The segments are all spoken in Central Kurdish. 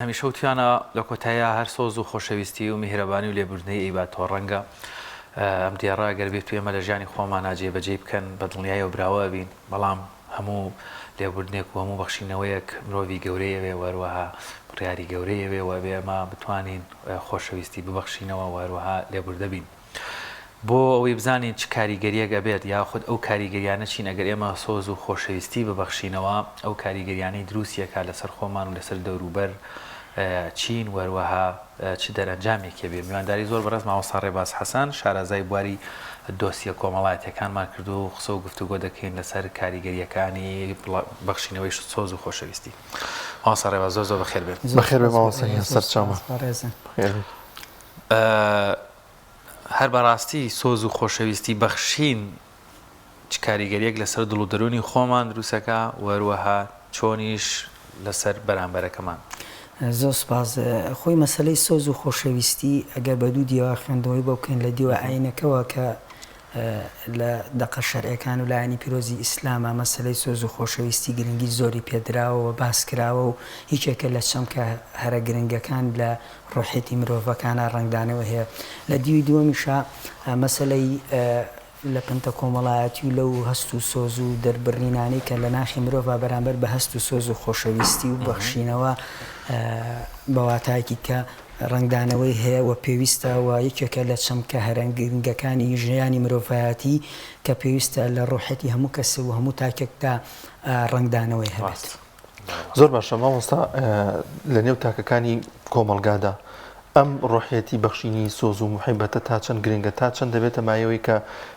هەمیشە وتیانە لە کۆتاییە هەر سۆز و خۆشەویستی و میهرەبانی و لێبوردنەی ئەیباتەوە ڕەنگە ئەم دیێڕە ئەگەر بێت ئێمە لە ژیانی خۆمان جێبەجێ بکەن بە دڵنیاییەوە براوە بین، بەڵام هەموو لێبوردنێک و هەموو بەخشینەوەیەک مرۆڤی گەورەیەوێ وەروەها بڕیاری گەورەیەوێ بێ ئەمە بتوانین خۆشەویستی ببەخشینەوە وەروەها لێبوردە بین. بۆ ئەوەی بزانین چ کاریگەریەک ئەبێت یاخود ئەو کاریگەریانە چین ئەگەر ئێمە سۆز و خۆشەویستی ببەخشینەوە ئەو کاریگەریانەی دروستیەکە لەسەر خۆمان و لەسەر دەوروبەر چین وەروەها چ دەرەنجامێکی بێ. میوانداری زۆر بەڕێز مامۆستا ڕێباز حەسەن شارەزای بواری دۆسیە کۆمەڵایەتیەکانمان کردو و قسە و گفتوگۆ دەکەین لەسەر کاریگەریەکانی بەخشینەوەی سۆز و خۆشەویستی. مامۆستا ڕێباز زۆر بەخێر بێت. بەخێر بێ مامۆستا سەرچاومە. هەر بەڕاستی سۆز و خۆشەویستی بەخشین چ کاریگەریەک لەسەر دڵ و دەرونی خۆمان دروستەکە وەروەها چۆنیش لەسەر بەرامبەرەکەمان. زۆر سپاس. خۆی مەسەلەی سۆز و خۆشەویستی ئەگەر بە دوو دیوە خوێندەوەی بۆ بکەین لە دیوە ئاینەکەەوە کە لە دەقە شەرعەکان و لایەنی پیرۆزی ئیسلامە مەسەلەی سۆز و خۆشەویستی گرنگی زۆری پێدراوە باس کراوە و هیچێکە لە چەمکە هەرە گرنگەکان لە ڕۆحێتی مرۆڤەکانە ڕنگدانەوە هەیە. لە دیوی دووەمیشە مەسەلەی لە پنتە کۆمەڵایەتی و لەو هەست و سۆز و دەربڕینانەی کە لە ناخی مرۆڤ بەرامبەر بە هەست و سۆز و خۆشەویستی و بەخشینەوە بەواتایکی کە ڕنگدانەوەی هەیە و پێویستە و یەکێکە لە چەمکە هەرەنگرنگەکانی ژیانی مرۆڤایەتی کە پێویستە لە ڕۆحەتی هەموو کەس و هەموو تاکێکدا ڕنگدانەوەی هەبێت. زۆر باشە مامۆستا، لە نێو تاکەکانی کۆمەلگادا ئەم ڕۆحەتی بەخشینی سۆز و محیبەتە تا چەند گرنگە تا چەند دەبێتە مایەوەی کە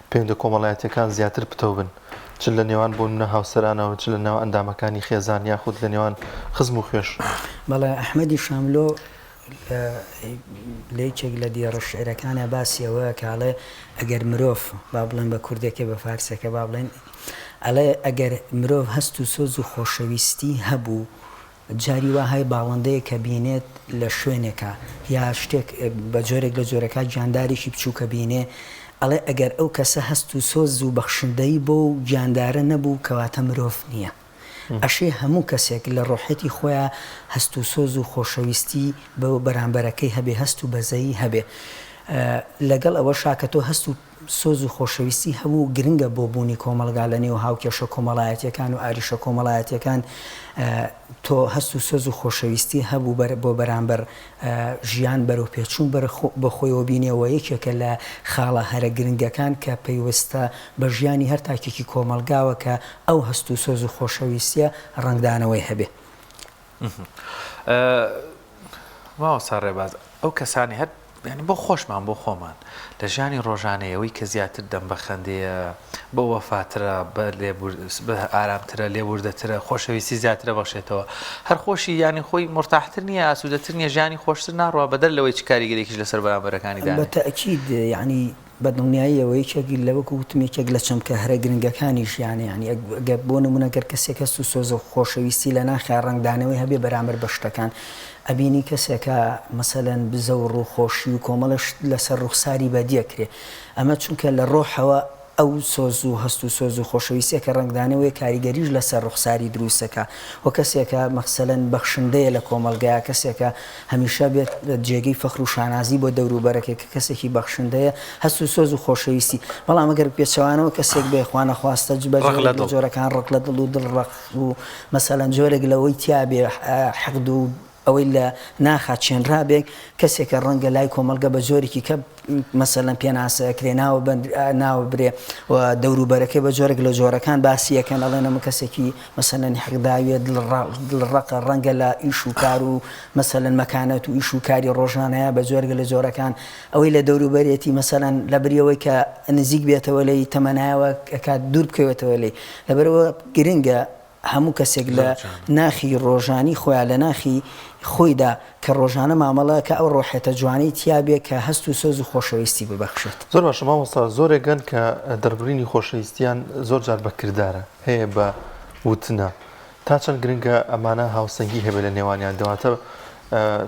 پەیوەندە کۆمەڵایەتیەکان زیاتر پتەو بن، چ لە نێوان بۆ نە هاوسەرانەوە چ لە نێو ئەندامەکانی خێزان یاخود لە نێوان خزم و خوێش. بەڵێ ئەحمەدی شاملۆ لە یەکێک لە دیێڕە شعرەکانە باسیەوە کاڵێ ئەگەر مرۆڤ با بڵێن بە کوردێکی بە فارسەکە با بڵێن ئەڵێ ئەگەر مرۆڤ هەست و سۆز و خۆشەویستی هەبوو جاری وهەیە باڵندەیە کە بینێت لە شوێنێکە یا شتێک بە جۆرێک لە جۆرەکە گیاندارێکی بچووکە بینێ ئەڵێ ئەگەر ئەو کەسە هەست و سۆز و بەخشندەی بۆ و گیاندارە نەبوو کەواتە مرۆڤ نییە. ئەشێ هەموو کەسێک لە ڕۆحەتی خۆیان هەست و سۆز و خۆشەویستی بە بەرامبەرەکەی هەبێ هەست و بەزەیی هەبێ. لەگەڵ ئەوە شاکەتۆ هەست و سۆز و خۆشەویستی هەموو گرنگە بۆ بوونی کۆمەلگا لە نێو هاوکێشە کۆمەڵایەتیەکان و ئاریشە کۆمەڵایەتیەکان. تۆ هەست و سۆز و خۆشەویستی هەبوو بۆ بەرامبەر ژیان بەرەو پێچوون بە خۆیەوە بینێەوە یەکێکە لە خاڵە هەرە گرنگەکان کە پێیوەستە بە ژیانی هەر تاکێکی کۆمەلگاوە کە ئەو هەست و سۆز و خۆشەویستیە ڕنگدانەوەی هەبێ. مامۆستا ڕێباز ئەو کەسانی هەر ینی بۆ خۆشمان بۆ خۆمان لە ژیانی ڕۆژانەیەوەی کە زیاتر دەم بەخەندەیە بە وەفاترە بە ئارامترە لێبوردەترە خۆشەویستی زیاترە بەخشێتەوە هەر خۆشی ینی خۆی مرتاحتر نییە ئاسوودەتر نییە ژیانی خۆشتر ناڕوە بەدەر لەوەی چ کاریگەرێکیش لەسەر بەرامبەرەکانی دانێت. بەتەئکید ینی بەدڵنیاییەوە یەکێکی لەوەکو وتمێکێک لە چەمکە هەرە گرنگەکانی ژیانە ینی ئەگەر بۆ نمونەگەر کەسێک هەست و سۆز و خۆشەویستی لە ناخیا ڕنگدانەوەی هەبێ بەرامبەر بە شتەکان ئەبینی کەسێکە مەسەلەن بزە و ڕووخۆشی و کۆمەڵش لەسەر ڕوخساری بەدیەکرێ ئەمە چونکە لە ڕۆحەوە ئەو سۆز و هەست و سۆز و خۆشەویستیەکە ڕنگدانەوەی کاریگەریش لەسەر ڕوخساری دروستەکە و کەسێکە مەخسەلەن بەخشندەیە لە کۆمەلگایە کەسێکە هەمیشە بێت جێگەی فەخر و شانازی بۆ دەوروبەرەکە کە کەسێکی بەخشندەیە هەست و سۆز و خۆشەویستی. بەڵام ئەگەر پێچەوانەوە کەسێک بێ خوانە خواستە بە جۆرەکان ڕق لە دڵ و دڵڕق و مەسەلەن جۆرێک لەوەی تیا بێ حەقد و ئەوەی لە ناخات چێنرابێک کەسێکە ڕەنگە لای کۆمەلگە بە جۆرێکی کە مەسەلەن پێناسەکرێ ناوە برێ و دەوروبەرەکەی بە جۆرێک لە جۆرەکان باسیەکەن ئەڵێن ئەمە کەسێکی مەسەلەن حەقداویە دڵڕەقە ڕەنگە لە ئیش و کار و مەسەلەن مەکانەت و ئیش و کاری ڕۆژانەیە بە جۆرێک لە جۆرەکان ئەوەی لە دەوروبەرێتی مەسەلەن لە بریەوەی کە نزیک بێتەوە لەی تەمەنایەوە کات دوور بکەوێتەوە لێ لەبەرەوە گرنگە هەموو کەسێک لە ناخی ڕۆژانی خۆیان لە ناخی خۆیدا کە ڕۆژانە مامەڵە کە ئەو ڕۆحێتە جوانی تیابێ کە هەست و سۆز و خۆشەویستی ببەخشێت. زۆر باشە مامۆستا، زۆرێکگەن کە دەربڕینی خۆشەویستیان زۆر جار بەکردارە هەیە بە وتنە تا چەند گرنگە ئەمانە هاوسەنگی هەبێت لە نێوانیان. دەواتە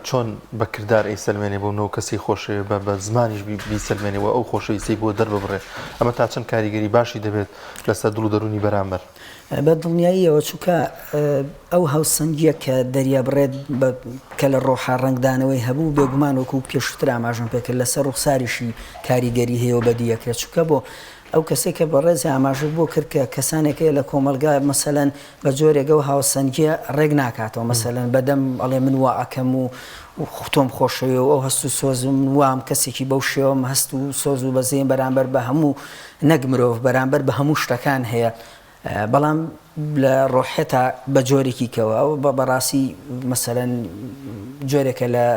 چۆن بەکردار ئەیسەلمێنێ بۆ نەوە کەسی خۆشێ بە زمانیش بیسەلمێنەوە ئەو خۆشەویستی بۆ دەرببڕێ ئەمە تا چەند کاریگەری باشی دەبێت لەسەر دڵ و دەرونی بەرامبەر بە دڵنیاییەوە چووکە ئەو هاوسەنگیە کە دەریابڕێت کە لە ڕۆحا ڕنگدانەوەی هەبوو بێگومان وەکو پێشتر ئاماژم پێکرد لەسەر ڕوخساریشی کاریگەری هەیە و بەدیەکرێت چووکە بۆ ئەو کەسێک کە بەڕێزی ئاماژە بۆ کرد کە کەسانێکەیە لە کۆمەلگا مەسەلەن بە جۆرێکە و هاوسەنگیە ڕێک ناکاتەوە مەسەلەن بەدەم ئەڵێ من وا ئەکەم و تۆم خۆشەوێ و ئەو هەست و سۆزم وام کەسێکی بەو شێوەم هەست و سۆز و بەزێن بەرامبەر بە هەموو نەک مرۆڤ بەرامبەر بە هەموو شتەکان هەیە بەڵام لە ڕۆحێتە بە جۆرێکی کەوە ئەو بەڕاستی مەسەلەن جۆرێکە لە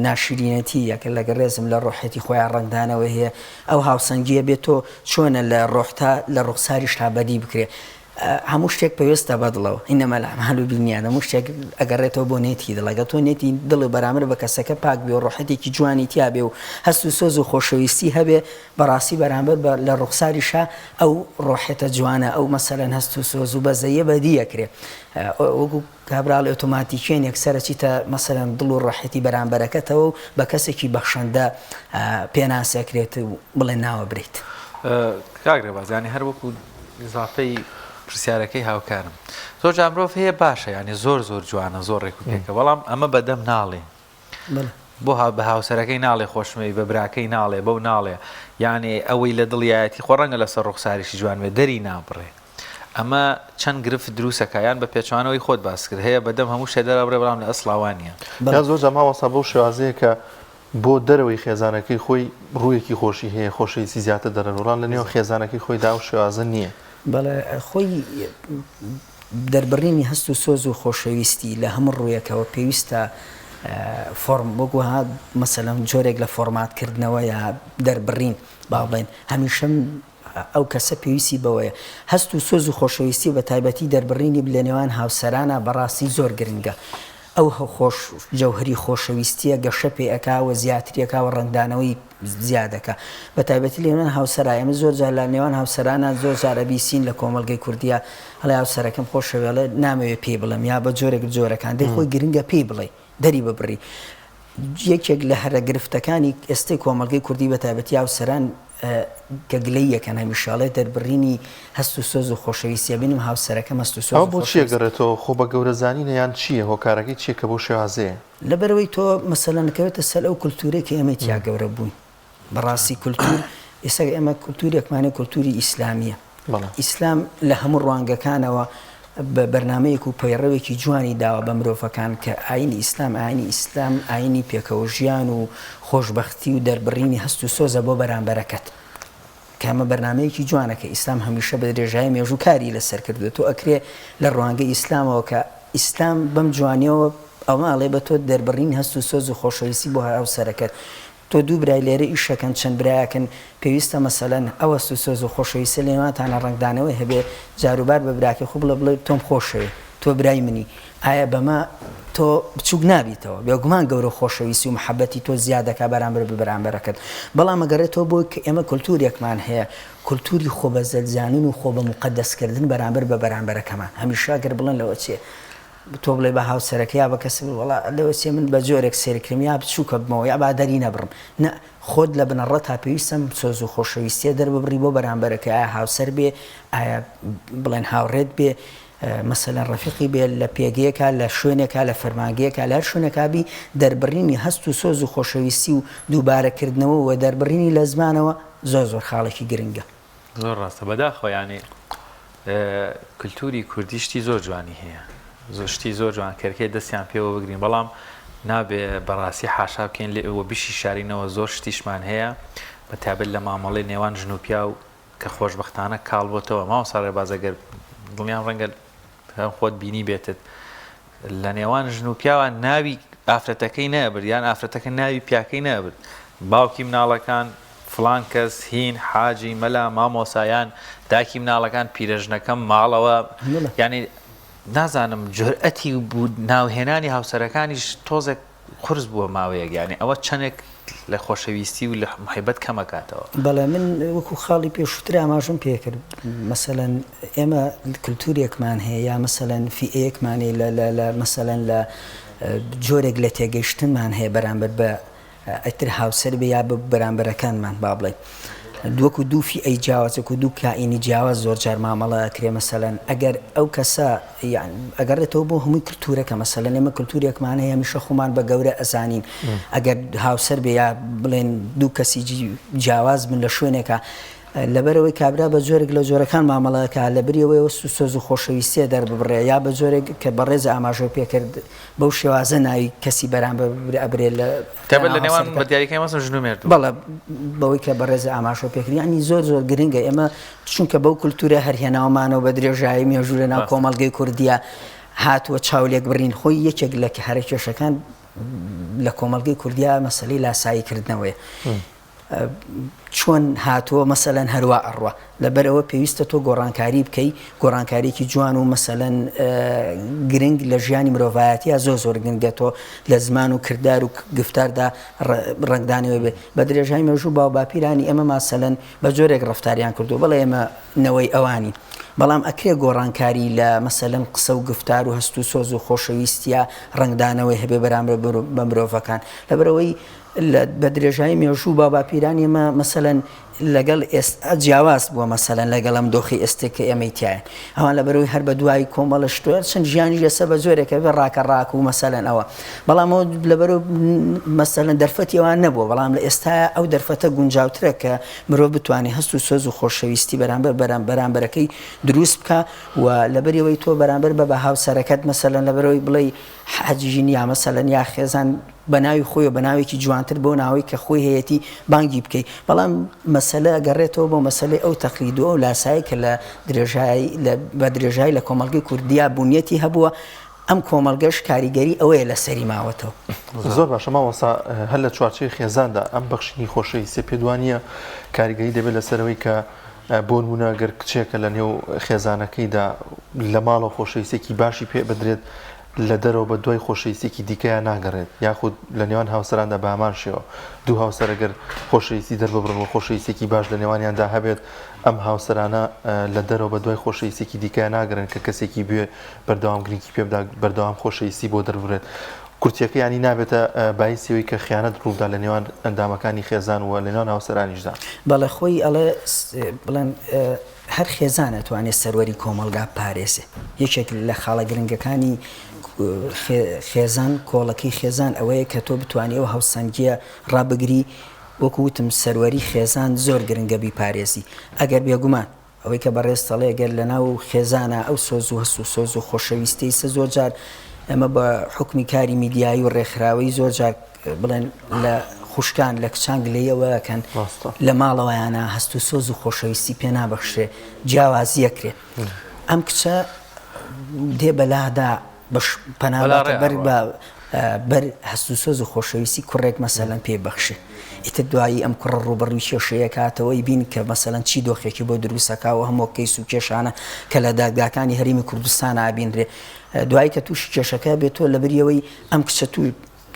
ناشرینەتی یەکە لەگە ڕێزم لە ڕۆحێتی خۆیان ڕنگدانەوە هەیە ئەو هاوسەنگیە بێت تۆ چۆنە لە ڕۆحتا لە ڕوخساریش تا بەدی بکرێ هەموو شتێک پێویستە بەدڵەوە ئینەمە لە ئەعمال و بینیان هەموو شتێک ئەگەڕێتەوە بۆ نێتی دڵەگە تۆ نێتی دڵی بەرامبەر بە کەسەکە پاک بێ و ڕۆحەتێکی جوانی تیا بێ و هەست و سۆز و خۆشەویستی هەبێ بەڕاستی بەرامبەر لە ڕوخساریشە ئەو ڕۆحێتە جوانە ئەو مەسەلەن هەست و سۆز و بەزەیە بەدیەکرێ وەکو کابراڵ ئۆتۆماتیکیان یەکسەرە چیتە مەسەلەن دڵ و ڕۆحەتی بەرامبەرەکەتەوە و بە کەسێکی بەخشەندە پێناسەکرێت و بڵێ ناوە برێت کاگرێ بازانی هەر وەکو ئیزافەی پرسیارەکەی هاوکارم زۆر جا مرۆڤ هەیە باشە ینی زۆر جوانە زۆر ڕێکوپێکە بەڵام ئەمە بەدەم ناڵێ بۆ بە هاوسەرەکەی ناڵێ خۆشمەوی بە براکەی ناڵێ بەو ناڵێ یعنی ئەوەی لە دڵیایەتی خۆ ڕەنگە لەسەر ڕوخساریشی جوانوێ دەری نابڕێ ئەمە چەند گرفت دروستەکە یان بە پێچوانەوەی خۆت باس کرد هەیە بەدەم هەموو شێ دەرەبڕێ بەڵام لە ئەسڵاوانیە یا زۆر جەماوەسا بەو شێوازەیە کە بۆ دەرەوەی خێزانەکەی خۆی ڕوویەکی خۆشی هەیە خۆشەویستی زیاتر دەرەنوڕان لە نێو خێزانەکەی خۆیدا و شێوازە نییە بەڵێ خۆی دەربڕینی هەست و سۆز و خۆشەویستی لە هەموو ڕوویەکەوە پێویستە فۆرم وەگوها مەسەلەن جۆرێک لە فۆرماتکردنەوە یا دەربڕین با بڵێن هەمیشەم ئەو کەسە پێویستی بەوەیە هەست و سۆز و خۆشەویستی بە تایبەتی دەربڕینی لە نێوان هاوسەرانە بەڕاستی زۆر گرنگە ئەو خۆش جەوهری خۆشەویستیە گەشە پێ ئەکاوە زیاتریەکاوە ڕنگدانەوەی زیادەکە بە تایبەتی لە نێوان هاوسەرای ئەمە زۆر جار لە نێوان هاوسەرانە زۆر جارە بیسین لە کۆمەلگەی کوردیە هەڵی هاوسەرەکەم خۆشەوێڵێ نامەوێت پێ بڵم یا بە جۆرێک جۆرەکان دەی خۆی گرنگە پێی بڵێ دەری ببڕی یەکێک لە هەرە گرفتەکانی ئێستای کۆمەلگەی کوردی بە تایبەتی هاوسەران کە گلەی یەکەن هەمیشاڵێ دەربڕینی هەست و سۆز و خۆشەویستیە بینم هاوسەرەکەم هەست و سۆز بۆ چیە گەڕێتەوە خۆ بە گەورەزانینە یان چییە هۆکارەکەی چیە کە بۆ شێوازەیە لەبەرەوەی تۆ مەسەلەنەکەوێتە سەر ئەو کولتورێکی ئەمە تیا گەورە بووین بەڕاستی کولتور ئێستا ئێمە کولتورێکمانە کولتوری ئیسلامیە ئیسلام لە هەموو ڕوانگەکانەوە بە بەرنمەیەک و پەیڕەوێکی جوانی داوە بە مرۆڤەکان کە ئاینی ئیسلام ئاینی پێکەوە ژیان و خۆشببختی و دەربڕینی هەست و سۆزە بۆ بەرامبەرەکەت کامە بەرنمەیەکی جوانەکە ئیسلام هەمیشە بە درێژایی مێژووکاری لەسەر کردو تۆ ئەکرێ لە ڕوانگەی ئیسلامەوە کە ئیسلام بەم جوانیەوە ئەو ماڵێ بە تۆ دەربڕین هەست و سۆز و خۆشەویستی بۆ هاوسەرەکەت تۆ دوو برای لێرە ئیشەکەن چەند برایەکەن پێویستە مەسەلەن ئەو هەست و سۆز و خۆشەویستە لە نێوانتانە ڕنگدانەوەی هەبێ جاروبار بە براکە خوب لە بڵێ تۆم خۆشەوێ تۆ برای منی ئایا بەمە تۆ بچووک نابیتەوە بێگومان گەورە خۆشەویستی و محەبەتی تۆ زیادەکە بەرامبەر بە بەرامبەرەکەت بەڵام ئەگەڕێتەوە بۆ کە ئێمە کولتورێکمان هەیە کولتوری خۆ بە زەلزانین و خۆ بە مقەدەسکردن بەرامبەر بە بەرامبەرەکەمان هەمیشە ئەگەر بڵێن لەوە چیە تۆ بڵێ بە هاوسەرەکە یا بە کەس وڵا لەوە چێ من بە جۆرێک سێرکرم یا بچووکە بمەوە یا بادەری نەبڕم نە خۆت لە بنەڕە تا پێویستم سۆز و خۆشەویستیە دەرببڕی بۆ بەرامبەرەکە ئایا هاوسەر بێ ئایا بڵێن هاوڕێت بێ مەسەلەن ڕەفیقی بێ لە پێگەیەکە لە شوێنێکە لە فەرمانگەیەکە لە هەر شوێنێکابی دەربڕینی هەست و سۆز و خۆشەویستی و دووبارەکردنەوە و دەربڕینی لە زمانەوە زۆر خاڵێکی گرنگە زۆر ڕاستە بەداخۆ ینی کولتوری کوردیشتی زۆر جوانی هەیە زۆشتی زۆر جوان کەرکێ دەستیان پێوە بگرین بەڵام نابێ بەڕاستی حاشا بکەین لێەوە بیشی شارینەوە زۆر شتیشمان هەیە بە تابل لە مامەڵی نێوان ژن و پیا و کە خۆشبەختانە کاڵ بۆتەوە ماوەسا ڕێبازەگەر دڵیان ڕەنگە خۆت بینی بێتت لە نێوان ژن و پیاوە ناوی ئافرەتەکەی نەبرد یان ئافرەتەکە ناوی پیاکەی نەبرد باوکی مناڵەکان فلان کەس هین حاجی مەلا مامۆسایان داکی مناڵەکان پیرەژنەکەم ماڵەوە ینی نازانم جورئەتی بوو ناوهێنانی هاوسەرەکانیش تۆزێک قرس بووە ماوەیەک یانی ئەوە چەندێک لە خۆشەویستی و لە محیبەت کەمەکاتەوە بەڵێ من وەکو خاڵی پێشووتر ئاماژم پێکرد مەسەلەن ئێمە کولتورێکمان هەیە یا مەسەلەن فیئەیەکمانێ لە مەسەلەن لە جۆرێک لە تێگەیشتنمان هەیە بەرامبەر بە ئەتر هاوسەر بە یا بە بەرامبەرەکانمان با بڵێ دووەکو دووفی ئەی جیاوازێک و دوو کائینی جیاواز زۆر جار مامەڵە ئەکرێ مەسەلەن ئەگەر ئەو کەسە ئەگەڕێتەوە بۆ هەمووی کلتورەکە مەسەلەن ئێمە کلتورێکمان هەیە هەمیشە خۆمان بە گەورە ئەزانین ئەگەر هاوسەر بێ یا بڵێن دوو کەسی جیاواز بن لە شوێنێکە لەبەرەوەی کابرا بە جۆرێک لە جۆرەکان مامەڵەکە لە بریەوەی سۆز و خۆشەویستیە دەربڕێ یا بە جۆرێک کە بەڕێز ئاماژە پێکرد بەو شێوازە ناوی کەسی بەرامبەر ئەبرێ لە لە نێوان بە دیاریکەی مەسن ژنومێرد بەڵێ بەوەی کە بەڕێز ئاماژە پێکردی ینی زۆر زۆر گرنگە ئێمە چونکە بەو کولتورە هەرهێناومانەوە بە درێژایی مێژوورە ناو کۆمەڵگەی کوردیە هاتووە چاولێک بڕین خۆی یەکێک لە هەرە کێشەکان لە کۆمەڵگەی کوردیا مەسەلەی لاساییکردنەوەیە چۆن هاتووە مەسەلەن هەروە ئەڕوە لەبەرەوە پێویستە تۆ گۆڕانکاری بکەی گۆڕانکاریکی جوان و مەسەلەن گرنگ لە ژیانی مرۆڤایەتیە زۆر گرنگە تۆ لە زمان و کردار و گفتاردا ڕنگدانەوە بێ بە درێژای مێژوو باو باپیرانی ئێمە ماسەلەن بە جۆرێک ڕەفتاریان کردو بەڵێ ئێمە نەوەی ئەوانی بەڵام ئەکرێ گۆڕانکاری لە مەسەلەن قسە و گفتار و هەست و سۆز و خۆشەویستیە ڕنگدانەوەی هەبێ بەرامبەر بە مرۆڤەکان لەبەرەوەی بە درێژایی مێژوو با باپیرانی ئێمە مەسەلەن لەگەڵ جیاواز بووە مەسەلەن لەگەڵ ئەم دۆخی ئێستێک کە ئێمەی تایە ئەوان لەبەرەوەی هەر بە دوای کۆمەڵە شتوێر چەند ژیانی لەسەر بە زۆرێکە بێ ڕاکە و مەسەلەن ئەوە بەڵام ئەو لەبەرەوە مەسەلەن دەرفەتی ئەوان نەبووە بەڵام لە ئێستا ئەو دەرفەتە گونجاوترە کە مرۆڤ بتوانێت هەست و سۆز و خۆشەویستی بەرامبەرەکەی دروست بکە و لەبەرەوەی تۆ بەرامبەر بە هاوسەرەکەت مەسەلەن لەبەرەوەی بڵێ حەجیژین یا مەسەلەن یا خێزان بە ناوی خۆی و بە ناوێکی جوانتر بۆ ناوی کە خۆی هەیەی بانگی بکەیت بەڵام مەسەلە گەڕێتەوە بۆ مەسەلەی ئەو تەقلیدەوە و لاسایی کە لە بە درێژایی لە کۆمەڵگەی کوردیا بوونیەتی هەبووە ئەم کۆمەڵگەش کاریگەری ئەوەیە لە سەری ماوەتەوە زۆر باشە مامۆستا هەر لە چوارچەی خێزاندا ئەم بەخشینی خۆشەویستی پێدوانیە کاریگەری دەبێت لەسەرەوەی کە بۆ نمونە گەر کچێکە لە نێو خێزانەکەیدا لە ماڵە خۆشەویستێکی باشی پێ بدرێت لە دەرەوە بە دوای خۆشەویستێکی دیکەیان ناگەڕێت یاخود لە نێوان هاوسەراندا بە هەمان شێوە دوو هاوسەرەگەر خۆشەویستی دەرببڕن و خۆشەویستێکی باش لە نێوانیاندا هەبێت ئەم هاوسەرانە لە دەرەوە بە دوای خۆشەویستێکی دیکەیان ناگەڕن کە کەسێکی بێ بەردەوام گرنگی پێ بدا بەردەوام خۆشەویستی بۆ دەربڕێت کورتیەکە ینی نابێتە باعثیەوەی کە خیانەت ڕوودا لە نێوان ئەندامەکانی خێزان و لە نێوان هاوسەرانیشدا بەڵێ خۆی ئەڵێ بڵێن هەر خێزانە توانێت سەروەری کۆمەلگا پارێزێ یەکێک لە خاڵە گرنگەکانی خێزان کۆڵەکەی خێزان ئەوەیە کە تۆ بتوانێت ئەو هاوسەنگیە ڕابگری وەکوتم سەروەری خێزان زۆر گرنگە بیپارێزی ئەگەر بێگومان ئەوەی کە بەڕێستەڵێ گەر لە ناو خێزانە ئەو سۆز و هەست و سۆز و خۆشەویستی سە زۆر جار ئەمە بە حکمی کاری میدیایی و ڕێکخراوەی زۆر جار بڵێن لە خوشکان لە کچان گلەیەوەکەن لە ماڵەوەیانە هەست و سۆز و خۆشەویستی پێ نابەخشێ جیاوازیەکرێ ئەم کچە دێ بەلادا پەنابەر بەر هەست و سۆز و خۆشەویستی کوڕێک مەسەلەن پێبەخشێ ئیتر دوایی ئەم کوڕە ڕوبەڕووی کێشەیە کاتەوەی بین کە مەسەلەن چی دۆخێکی بۆ دروستەکەوە هەموو کەیس و کێشانە کە لە دادگاکانی هەرێمی کوردستان ئابینرێ دوایی کە تووشی کێشەکە بێتۆ لە بریەوەی ئەم کچە توی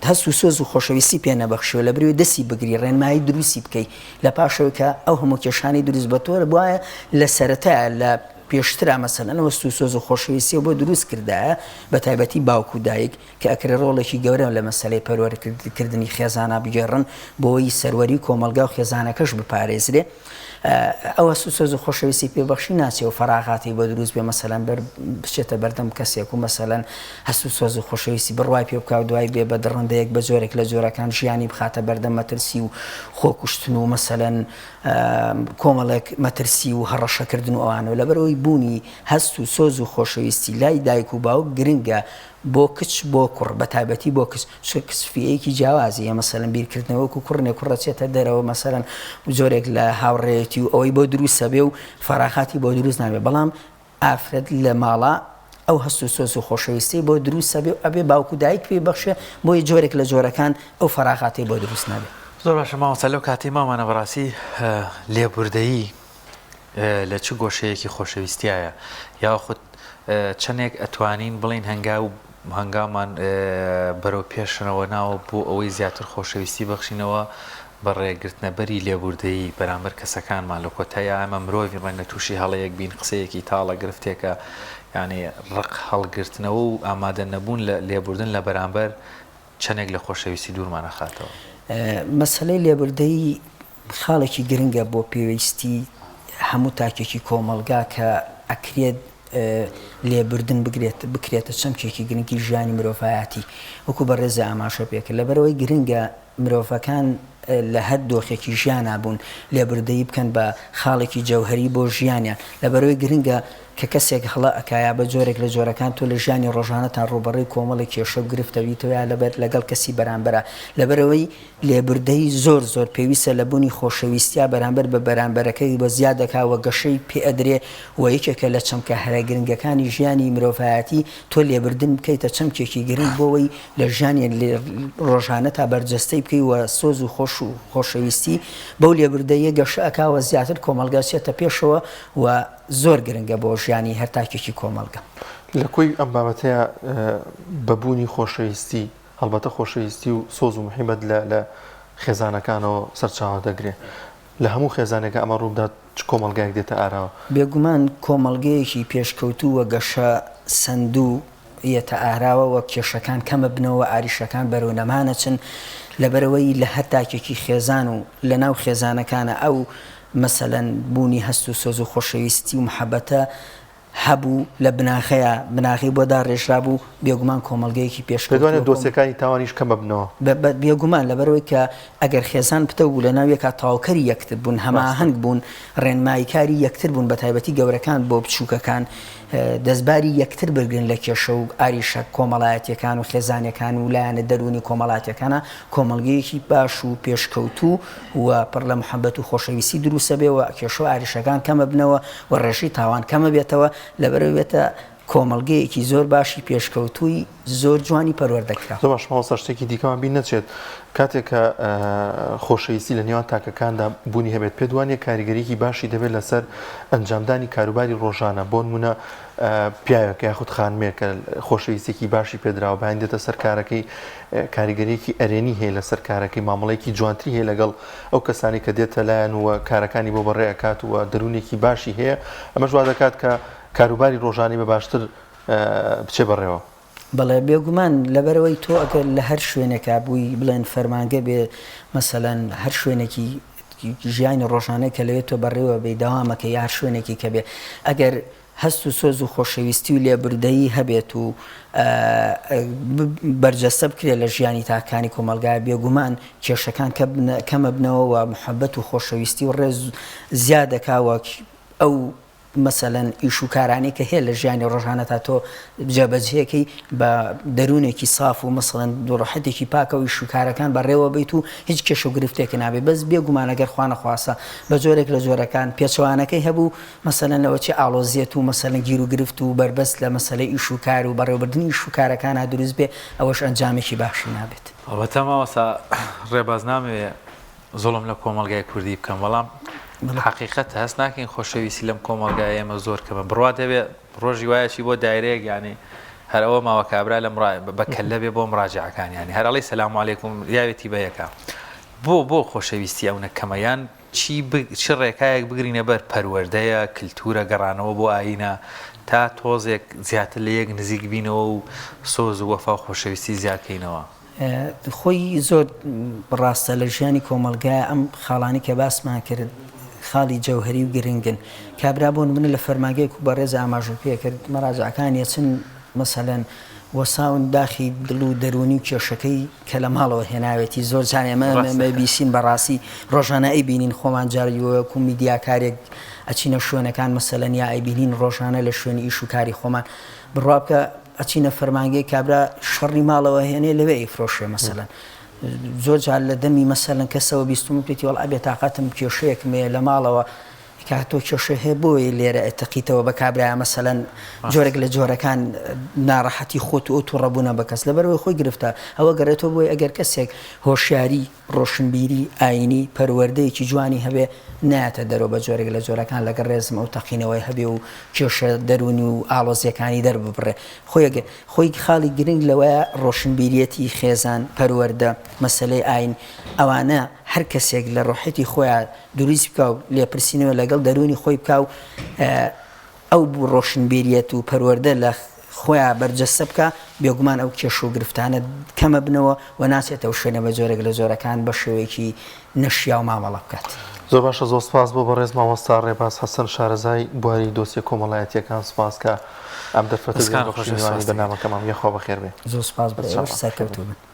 هەست و سۆز و خۆشەویستی پێ نەبەخشیوە لە بریوی دەستی بگری ڕێنمایی دروستی بکەیت لە پاشەوەی کە ئەو هەموو کێشانی دروست بە تۆ بواە لە سەرەتایە لە پێشترا مەسەلەن وەست و سۆز و خۆشەویستی بۆ دروست کردایە بە تایبەتی باوکو دایک کە ئەکرێ ڕۆڵێکی گەورە لە مەسەلەی پەروەردەکردنی خێزانە بگێڕن بۆی سەروەری کۆمەلگا و خێزانەکەش بپارێزرێ ئەو هەست و سۆز و خۆشەویستی پێبەخشی ناچێ و فەراغاتی بۆ دروست بێ مەسەلەن بچێتە بەردەم کەسێک و مەسەلەن هەست و سۆز و خۆشەویستی بڕوای پێ بکە و دوای بێ بە دڕندەیەک بە جۆرێک لە جۆرەکان ژیانی بخاتە بەردەم مەترسی و خۆکوشتن و مەسەلەن کۆمەڵێک مەترسی و هەڕەشەکردن و ئەوانەوە لەبەرەوەی بوونی هەست و سۆز و خۆشەویستی لای دایک و باوک گرنگە بۆ کچ بۆ کوڕ بە تایبەتی بۆ کسفیەیەکی جیاوازیە مەسەلەن بیرکردنەوەکو کوڕنێ کوڕەچێتە دەرەوە مەسەلەن جۆرێک لە هاوڕێتی و ئەوەی بۆ دروستە بێ و فەراغاتی بۆ دروست نابێ بەڵام ئافرەت لە ماڵە ئەو هەست و سۆز و خۆشەویستی بۆ دروستە بێ و ئەبێ باوکو دایک پێ بەخشێ بۆی جۆرێک لە جۆرەکان ئەو فەراغاتی بۆ دروست نابێ زۆر باشە مامۆستا لەو کاتی مامانە بەڕاستی لێبوردەیی لە چ گۆشەیەکی خۆشەویستیایە یاخود چەندێک ئەتوانین بڵین هەنگامان بەرەو پێشنەوە ناوە بۆ ئەوەی زیاتر خۆشەویستی بەخشینەوە بەڕێگرتنە بەری لێبوردەیی بەرامبەر کەسەکانمان لە کۆتایە ئەمە مرۆڤی ڕەنگە تووشی هەڵەیەک بین قسەیەکی تاڵە گرفتێکە یعنی ڕق هەڵگرتنەوە و ئامادە نەبوون لە لێبوردن لە بەرامبەر چەندێک لە خۆشەویستی دوورمانە خاتەوە. مەسەلەی لێبوردەیی خاڵێکی گرنگە بۆ پێویستی هەموو تاکێکی کۆمەلگا کە ئەکرێت لێبوردن بکرێتە چەمکێکی گرنگی ژیانی مرۆڤایەتی وەکو بەڕێزە ئاماژە پێکرد لەبەرەوەی گرنگە مرۆڤەکان لە هەر دۆخێکی ژیان بوون لێبوردەیی بکەن بە خاڵێکی جەوهری بۆ ژیانیان لەبەرەوەی گرنگە کە کەسێک هەڵە ئەکایە بە جۆرێک لە جۆرەکان تۆ لە ژیانی ڕۆژانەتان ڕوبەڕی کۆمەڵی کێشە و گرفتەویتەوە لەبەر لەگەڵ کەسی بەرامبەرە لەبەرەوەی لێبوردەی زۆر پێویستە لە بوونی خۆشەویستیا بەرامبەر بە بەرامبەرەکەی بە زیاد دەکاوە گەشەی پێ ئەدرێ و یەکێکە لە چەمکە هەرە گرنگەکانی ژیانی مرۆڤایەتی تۆ لێبوردن بکەیتە چەمکێکی گرنگ بۆەوەی لە ژیانی ڕۆژانە تا بەرجەستەی بکەی و سۆز و خۆشەویستی بەو لێبوردەیە گەشە ئەکاوە زیاتر کۆمەلگاچێتە پێشەوە و زۆر گرنگە بۆ ژیانی هەر تاکێکی کۆمەلگا. لە کۆی ئەم بابەتەیە بەبوونی خۆشەویستی هەڵبەتە خۆشەویستی و سۆز و محیبەت لە خێزانەکانەوە سەرچاوە دەگرێت لە هەموو خێزانێکە ئەمە ڕوودات چ کۆمەلگایەک دێتە ئاراوە بێگومان کۆمەلگەیەکی پێشکەوتووە گەشە سندوو یەتە ئاراوە وە کێشەکان کەمە بنەوە ئاریشەکان بەرەونەمانە چن لەبەرەوەی لە هەر تاکێکی خێزان و لە ناو خێزانەکانە ئەو مەسەلەن بوونی هەست و سۆز و خۆشەویستی و محەبەتە هەبوو لە بناغی بۆدا ڕێژرا بوو بێگومان کۆمەلگەیەکی پێدوانێت دۆسیەکانی تاوانیش کەمە بنەوە بێگومان لەبەرەوەی کە ئەگەر خێزان پتە بوو لە ناوێکە تاوکەری یەکتر بوون هەماهەنگ بوون ڕێنماییکاری یەکتر بوون بە تایبەتی گەورەکان بۆ بچووکەکان دەستباری یەکتر برگرن لە کێشە و ئاریشە کۆمەڵایەتیەکان و خێزانەکان و لایەنە دەرونی کۆمەڵاتیەکانە کۆمەلگەیەکی باش و پێشکەوتوو و پڕ لە محەبەت و خۆشەویستی دروستە بێەوە کێشە و ئاریشەکان کەمە بنەوە و ڕێژی تاوان کەمە بێتەوە لەبەرەوێتە کۆمەلگەیەکی زۆر باشی پێشکەوتووی زۆر جوانی پەروەردەکرا. زۆر باش ماوەستا شتێکی دیکەمان بین نەچێت کاتێک کە خۆشەویستی لە نێوان تاکەکاندا بوونی هەبێت پێ دوانێ کاریگەریکی باشی دەبێت لەسەر ئەنجامدانی کاروباری ڕۆژانە بۆ نمونە پیاوێک یاخود خانمێک خۆشەویستێکی باشی پێدراوە بەیان دێتە سەر کارەکەی کاریگەریەکی ئەرێنی هەیە لەسەر کارەکەی مامەڵەیەکی جوانتری هەیە لەگەڵ ئەو کەسانی کە دێتە لایەن و کارەکانی بۆ بەڕێەکات و دەرونێکی باشی هەیە ئەمەش وا دەکات کە کاروباری ڕۆژانی بە باشتر بچێ بەڕێوە. بەڵێ بێگومان لەبەرەوەی تۆ ئەگەر لە هەر شوێنێکا بووی بڵێن فەرمانگە بێ مەسەلەن هەر شوێنێکی ژیانی ڕۆژانەیە کە لەوێت تۆ بەڕێوە بێ داوامەکە یا هەر شوێنێکی کە بێ ئەگەر هەست و سۆز و خۆشەویستی و لێبوردەیی هەبێت و بەرجەستە بکرێت لە ژیانی تاکانی کۆمەلگای بێگومان کێشەکان کەمە بنەوە و محەبەت و خۆشەویستی و ڕێز زیاد دەکاوە ئەو مەسەلەن ئیش و کارانی کە هەیە لە ژیانی ڕۆژانە تا تۆ جێبەجێەکەی بە دەروونێکی ساف و مەسەڵەن دوڕەحەتێکی پاکە و ئیش و کارەکان بەڕێوە بیت و هیچ کێش و گرفتێک نابێت بەس بێگومان ئەگەر خوا نەخواسە بە جۆرێک لە جۆرەکان پێچەوانەکەی هەبوو مەسەلەن لەوەچی ئاڵۆزیێت و مەسەلەن گیر و گرفت و بربەست لە مەسەلەی ئیش و کار و بەڕێوەبردننی ئیش و کارەکانە دروست بێ ئەوەش ئەنجامێکی باشی نابێت. ئەڵبەتە ماوەسا ڕێباز نامەوێ زۆڵم لە کۆمەلگای کوردی بکەم بەڵام حقیقەت هەست ناکەین خۆشەویستی لەم کۆمەلگای ئێمە زۆر کەمە بڕوا دەبێت ڕۆژی وایەکی بۆ دایرەیەک ینی هەرەوە ماوە کابرا لە بەکەلە بێ بۆ مراجعەکان ینی هەرڵی سەلام عەلەیکوم یاوێتی بەیەکە بۆ خۆشەویستی ئەو نەکەمەیان چی ڕێکایەک بگرینە بەر پەروەردەیە کللتورە گەڕانەوە بۆ ئاینە تا تۆزێک زیاتر لە یەک نزیک بینەوە و سۆز و وەفا و خۆشەویستی زیادکەینەوە. خۆی زۆر ڕاستە لە ژیانی کۆمەلگای ئەم خاڵانی کە باسمان کرد خاڵی جەوهری و گرنگن کابرا بۆن منە لە فەرماگەیەک و بەڕێز ئاماژە پێ کرد مەراجعەکانی چن مەسەلەن وەساون داخی دڵ و دەرونی و کێشەکەی کە لە ماڵەوە هێناوێتی زۆر جارێ ئەمە بیسین بەڕاستی ڕۆژانە ئەیبینین خۆمان جاریوەکو میدیاکارێک ئەچینە شوێنەکان مەسەلەن یا ئەیبینین ڕۆژانە لە شوێنی ئیش و کاری خۆمان بڕوا بکە ئەچینە فەرمانگەی کابرا شەڕی ماڵەوە هێنێ لەوێ ئەیفرۆشێ مەسەلەن زۆر جار لە دەمی مەسەلەن کەسەوە بیستم پێتی وەڵ ئەبێ تااقەتم کێشەیەک مێ لە ماڵەوە کاتۆ کێشە هەیە بۆی لێرە ئەتەقیتەوە بە کابرا مەسەلەن جۆرێک لە جۆرەکان ناڕەحەتی خۆت و ئۆتو ڕەبوونە بە کەس لەبەرەوەی خۆی گرفتە ئەوە گەڕێتەوە بۆی ئەگەر کەسێک هۆشیاری ڕۆشنبیری ئاینی پەروەردەیەکی جوانی هەبێ نایەتە دەرەوە بە جۆرێک لە جۆرەکان لەگەر ڕێزم ئەو تەقینەوەی هەبێ و کێشە دەرونی و ئاڵۆزیەکانی دەرببڕێ خۆی خاڵی گرنگ لەوەیە ڕۆشنبیریەتی خێزان پەروەردە مەسەلەی ئاین ئەوانە هەر کەسێک لە ڕۆحەتی خۆیان دروست بکە و لێپرسینەوە لەگەڵ دەرونی خۆی بکە و ئەو بوو ڕۆشنبیریەت و پەروەردە لە خۆیان بەرجەستە بکە بێگومان ئەو کێش و گرفتانە کەمە بنەوە و ناچێتەوە شوێنە بە جۆرێک لە جۆرەکان بە شێوەیەکی نەشیا و مامەڵە بکات. زۆر باشە، زۆر سپاس بۆ بەڕێز مامۆستا ڕێباز حەسەن شارەزای بواری دۆسیە کۆمەڵایەتیەکان. سپاس کە ئەم دەرفەتە بەنامەکەمان یەخوا بەخێر بێ. زۆر سپاس بە سەرکەوتوو بن.